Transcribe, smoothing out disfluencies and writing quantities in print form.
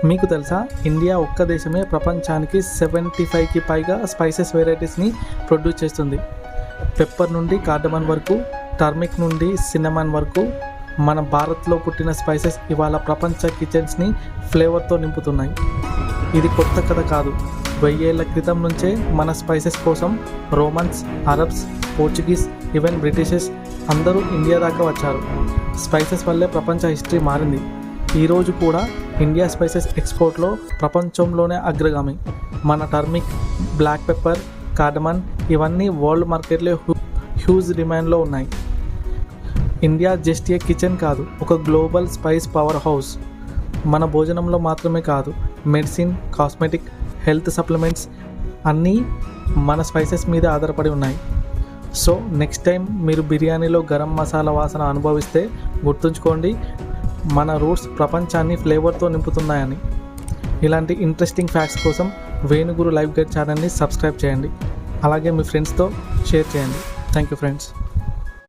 మీకు తెలుసా, ఇండియా ఒక్క దేశమే ప్రపంచానికి 75కి పైగా స్పైసెస్ వెరైటీస్ని ప్రొడ్యూస్ చేస్తుంది. పెప్పర్ నుండి కార్డమన్ వరకు, టర్మిక్ నుండి సిన్నమన్ వరకు మన భారత్లో పుట్టిన స్పైసెస్ ఇవాళ ప్రపంచ కిచెన్స్ని ఫ్లేవర్తో నింపుతున్నాయి. ఇది కొత్త కథ కాదు. 1000 ఏళ్ల క్రితం నుంచే మన స్పైసెస్ కోసం Romans, Arabs, Portuguese, even Britishers అందరూ ఇండియా దాకా వచ్చారు. స్పైసెస్ వల్లే ప్రపంచ హిస్టరీ మారింది. ఈరోజు కూడా ఇండియా స్పైసెస్ ఎక్స్పోర్ట్లో ప్రపంచంలోనే అగ్రగామి. మన టర్మిక్, బ్లాక్ పెప్పర్, కార్డమన్ ఇవన్నీ వరల్డ్ మార్కెట్లో హ్యూజ్ డిమాండ్లో ఉన్నాయి. ఇండియా జస్ట్ ఏ కిచెన్ కాదు, ఒక గ్లోబల్ స్పైస్ పవర్ హౌస్. మన భోజనంలో మాత్రమే కాదు, మెడిసిన్, కాస్మెటిక్, హెల్త్ సప్లిమెంట్స్ అన్నీ మన స్పైసెస్ మీద ఆధారపడి ఉన్నాయి. సో నెక్స్ట్ టైం మీరు బిర్యానీలో గరం మసాలా వాసన అనుభవిస్తే గుర్తుంచుకోండి, మన రూట్స్ ప్రపంచాన్ని ఫ్లేవర్తో నింపుతున్నాయని. ఇలాంటి ఇంట్రెస్టింగ్ ఫ్యాక్ట్స్ కోసం వేణుగురు లైవ్ గైడ్ ఛానల్ని సబ్స్క్రైబ్ చేయండి. అలాగే మీ ఫ్రెండ్స్తో షేర్ చేయండి. Thank you friends.